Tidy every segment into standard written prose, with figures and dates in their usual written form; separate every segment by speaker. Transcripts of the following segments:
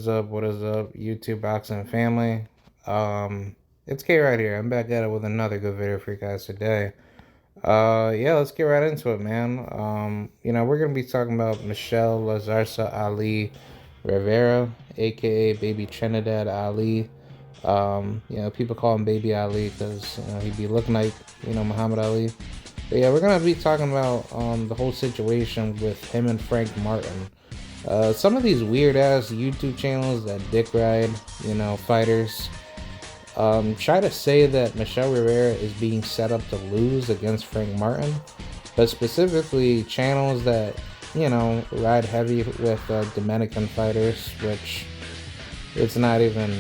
Speaker 1: is up? What is up, YouTube boxing family? It's K right here. I'm back at it with another good video for you guys today. Yeah, let's get right into it, man. We're gonna be talking about Michel Lazarsa Ali Rivera, aka Baby Trinidad Ali. People call him Baby Ali because he be looking like Muhammad Ali. But yeah, we're gonna be talking about the whole situation with him and Frank Martin. Some of these weird ass YouTube channels that dick ride, fighters, try to say that Michel Rivera is being set up to lose against Frank Martin, but specifically channels that, ride heavy with Dominican fighters, which it's not even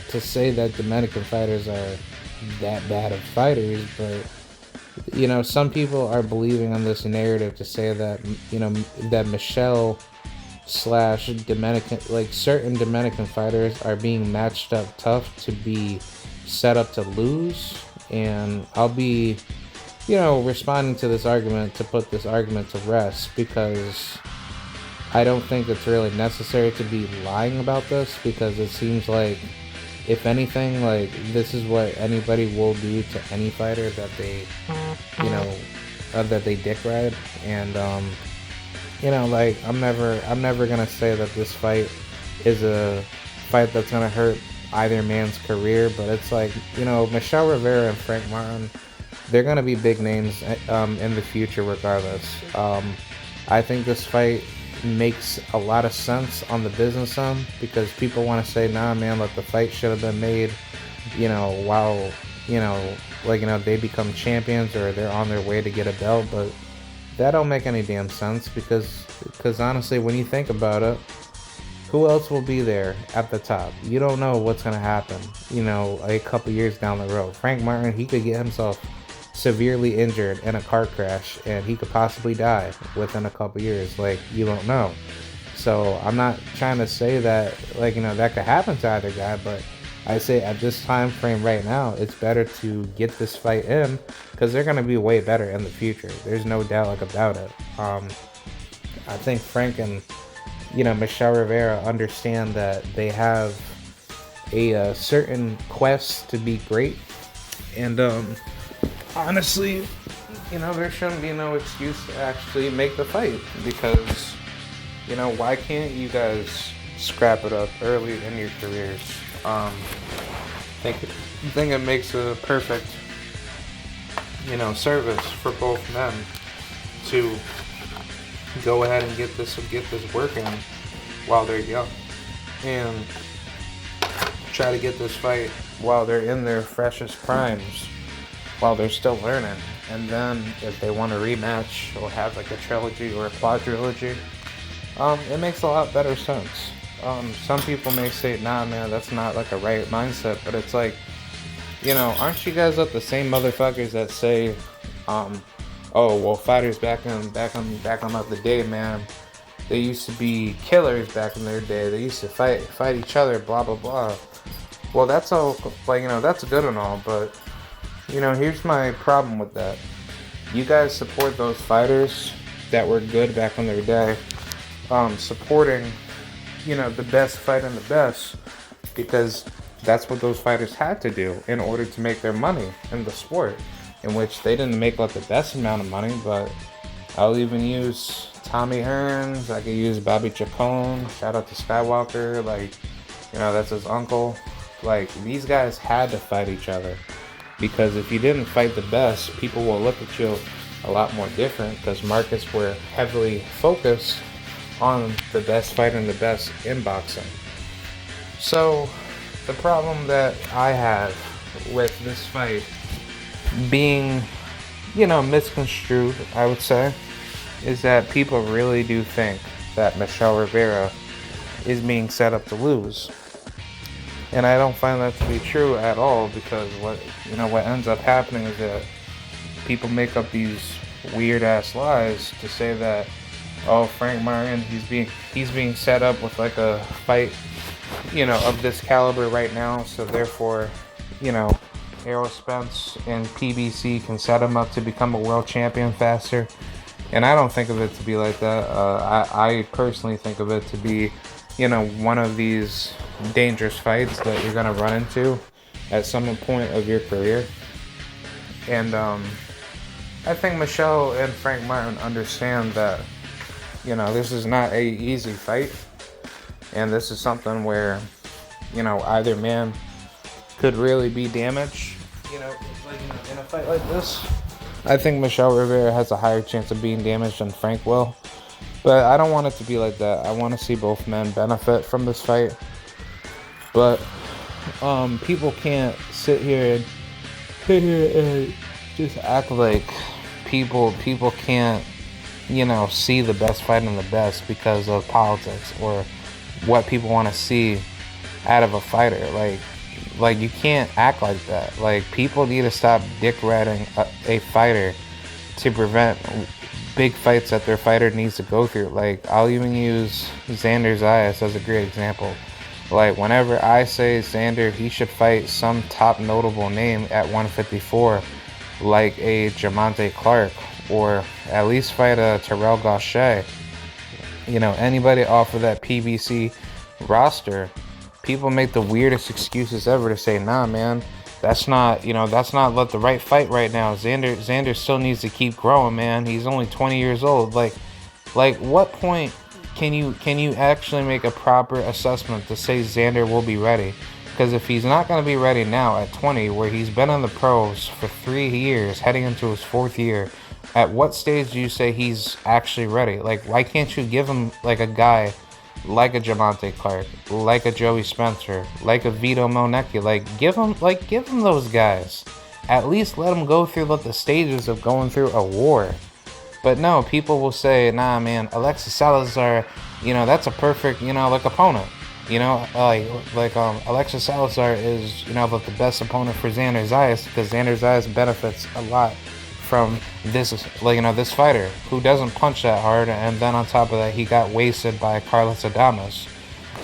Speaker 1: to say that Dominican fighters are that bad of fighters, but some people are believing on this narrative to say that, that Michel slash Dominican, like certain Dominican fighters are being matched up tough to be set up to lose. And I'll be, responding to this argument to put this argument to rest because I don't think it's really necessary to be lying about this, because it seems like, if anything, like this is what anybody will do to any fighter that they, that they dick ride. And like I'm never gonna say that this fight is a fight that's gonna hurt either man's career, but it's like, Michel Rivera and Frank Martin, they're gonna be big names in the future regardless. I think this fight makes a lot of sense on the business end, because people want to say, nah man, like the fight should have been made, while they become champions or they're on their way to get a belt, but that don't make any damn sense, because honestly, when you think about it, who else will be there at the top? You don't know what's going to happen, a couple years down the road. Frank Martin, he could get himself severely injured in a car crash and he could possibly die within a couple years. Like, you don't know. So I'm not trying to say that, that could happen to either guy, but I say at this time frame right now, it's better to get this fight in, because they're going to be way better in the future. There's no doubt about it. I think Frank and, Michel Rivera understand that they have a certain quest to be great. And honestly, there shouldn't be no excuse to actually make the fight, because, why can't you guys scrap it up early in your careers? I think it makes a perfect, service for both men to go ahead and get this working while they're young, and try to get this fight while they're in their freshest primes, while they're still learning. And then if they want to rematch or have like a trilogy or a quadrilogy, it makes a lot better sense. Some people may say, nah man, that's not like a right mindset, but it's like, aren't you guys like the same motherfuckers that say, oh well, fighters back on the day, man, they used to be killers back in their day, they used to fight each other, blah blah blah. Well, that's all, that's good and all, but here's my problem with that. You guys support those fighters that were good back in their day, supporting the best fighting the best, because that's what those fighters had to do in order to make their money in the sport, in which they didn't make like the best amount of money. But I'll even use Tommy Hearns, I could use Bobby Chacon, shout out to Skywalker, that's his uncle. Like, these guys had to fight each other, because if you didn't fight the best, people will look at you a lot more different, because markets were heavily focused on the best fighter and the best in boxing. So the problem that I have with this fight being, misconstrued, I would say, is that people really do think that Michel Rivera is being set up to lose. And I don't find that to be true at all, because what ends up happening is that people make up these weird ass lies to say that, oh, Frank Martin, he's being set up with like a fight, of this caliber right now, so therefore, Errol Spence and PBC can set him up to become a world champion faster. And I don't think of it to be like that. I personally think of it to be one of these dangerous fights that you're gonna run into at some point of your career. And I think Michel and Frank Martin understand that, this is not a easy fight, and this is something where, either man could really be damaged, in a fight like this. I think Michel Rivera has a higher chance of being damaged than Frank will. But I don't want it to be like that. I want to see both men benefit from this fight. But people can't sit here and just act like people can't, see the best fight in the best because of politics or what people want to see out of a fighter. Like you can't act like that. Like, people need to stop dick riding a fighter to prevent big fights that their fighter needs to go through. Like, I'll even use Xander Zayas as a great example. Like, whenever I say Xander, he should fight some top notable name at 154, like a Jamonte Clark, or at least fight a Terrell Gausha. Anybody off of that PBC roster. People make the weirdest excuses ever to say, nah, man, that's not the right fight right now. Xander still needs to keep growing, man. He's only 20 years old. Like what point can you actually make a proper assessment to say Xander will be ready? Because if he's not going to be ready now at 20, where he's been in the pros for 3 years, heading into his 4th year, at what stage do you say he's actually ready? Like, why can't you give him like a guy like a Jamonte Clark, like a Joey Spencer, like a Vito Monecki? Give him those guys. At least let them go through the stages of going through a war. But no, people will say, nah, man, Alexis Salazar, that's a perfect, opponent. Alexis Salazar is, the best opponent for Xander Zayas, because Xander Zayas benefits a lot from this, this fighter who doesn't punch that hard, and then on top of that, he got wasted by Carlos Adames.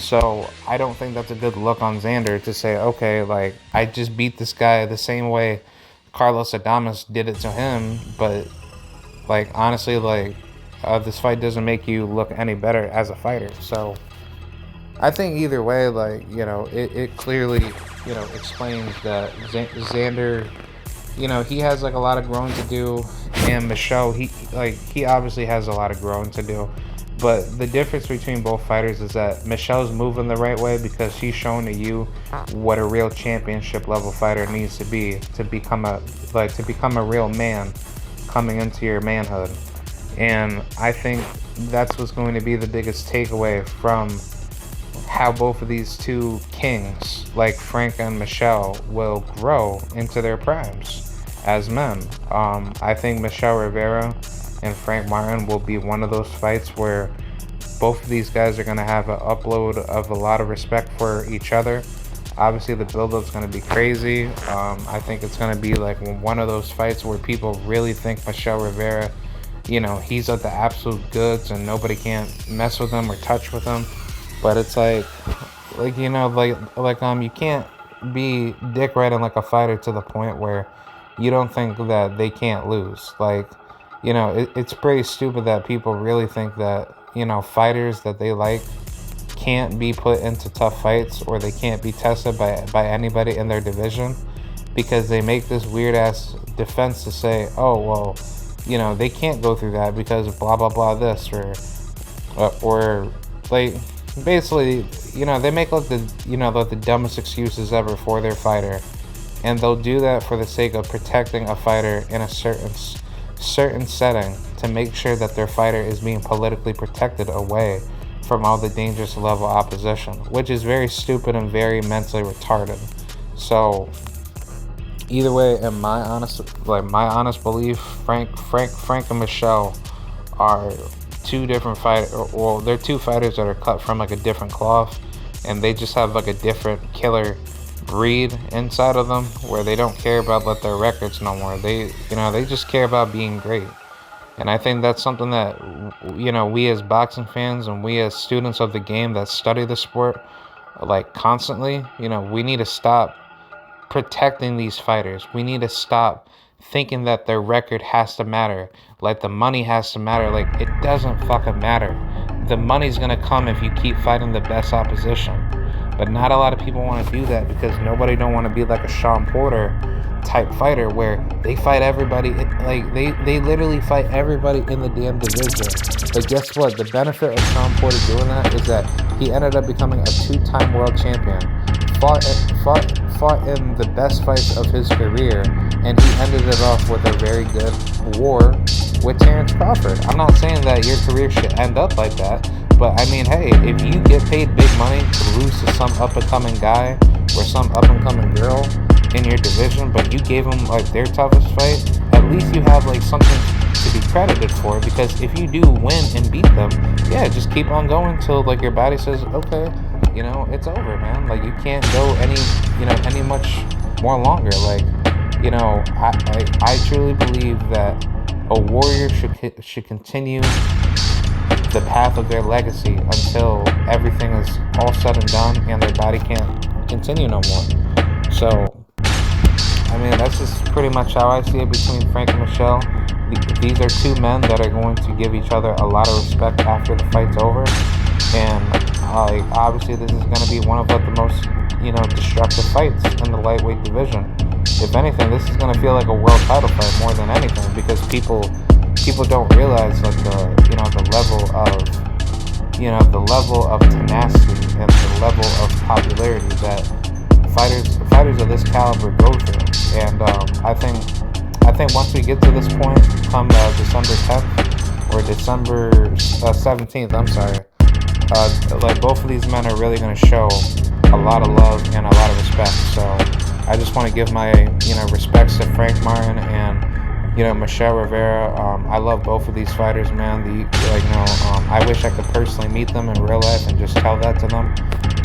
Speaker 1: So I don't think that's a good look on Xander to say, okay, I just beat this guy the same way Carlos Adames did it to him, but honestly, this fight doesn't make you look any better as a fighter. So I think either way, it clearly, explains that Xander, he has a lot of growing to do, and Michel, he obviously has a lot of growing to do. But the difference between both fighters is that Michelle's moving the right way because she's showing to you what a real championship level fighter needs to be to become a real man coming into your manhood. And I think that's what's going to be the biggest takeaway from how both of these two kings, like Frank and Michel, will grow into their primes as men. I think Michel Rivera and Frank Martin will be one of those fights where both of these guys are going to have an upload of a lot of respect for each other. Obviously, the build-up's going to be crazy. I think it's going to be one of those fights where people really think Michel Rivera, he's at the absolute goods and nobody can mess with him or touch with him. But it's you can't be dick riding like a fighter to the point where you don't think that they can't lose. It's pretty stupid that people really think that, fighters that they like can't be put into tough fights or they can't be tested by anybody in their division, because they make this weird ass defense to say, oh, well, they can't go through that because of blah blah blah this or basically, they make the dumbest excuses ever for their fighter, and they'll do that for the sake of protecting a fighter in a certain setting to make sure that their fighter is being politically protected away from all the dangerous level opposition, which is very stupid and very mentally retarded. So either way, in my honest belief, Frank and Michel are two different fighters. Well, they're two fighters that are cut from a different cloth, and they just have a different killer breed inside of them, where they don't care about their records no more. They just care about being great. And I think that's something that, we as boxing fans and we as students of the game that study the sport, constantly, we need to stop protecting these fighters. We need to stop thinking that their record has to matter, the money has to matter. It doesn't fucking matter. the money's gonna come if you keep fighting the best opposition. But not a lot of people want to do that because nobody don't want to be like a Sean Porter type fighter where they fight everybody. Like they literally fight everybody in the damn division. But guess what? The benefit of Sean Porter doing that is that he ended up becoming a 2-time world champion. Fought in the best fights of his career, and he ended it off with a very good war with Terrence Crawford. I'm not saying that your career should end up like that, but I mean, hey, if you get paid big money to lose to some up-and-coming guy or some up-and-coming girl in your division, but you gave them like their toughest fight, at least you have like something to be credited for. Because if you do win and beat them, yeah, just keep on going till like your body says, okay, it's over, man. Like you can't go any much more longer. Like, I truly believe that a warrior should continue the path of their legacy until everything is all said and done and their body can't continue no more. So, I mean, that's just pretty much how I see it between Frank and Michel. These are two men that are going to give each other a lot of respect after the fight's over. And obviously this is going to be one of the most, destructive fights in the lightweight division. If anything, this is going to feel like a world title fight more than anything, because people don't realize like the level of tenacity and the level of popularity that fighters of this caliber go through. And I think once we get to this point, come December 10th or December 17th, I'm sorry, like both of these men are really going to show a lot of love and a lot of respect. So I just want to give my respects to Frank Martin and Michel Rivera. I love both of these fighters, man. I wish I could personally meet them in real life and just tell that to them.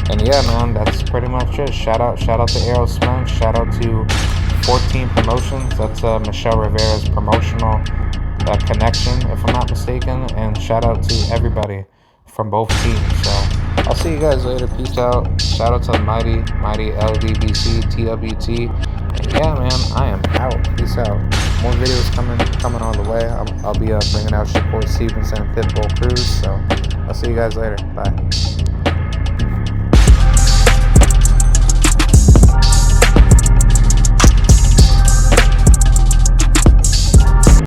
Speaker 1: And yeah, man, that's pretty much it. Shout out to Aerosmith. Shout out to 14 Promotions. That's Michel Rivera's promotional connection, if I'm not mistaken. And shout out to everybody from both teams. So I'll see you guys later. Peace out. Shout out to the mighty LDBC TWT. And yeah, man, I am out. Peace out. More videos coming on the way. I'll be bringing out Shakur Stevenson and Pitbull Cruz. So I'll see you guys later. Bye.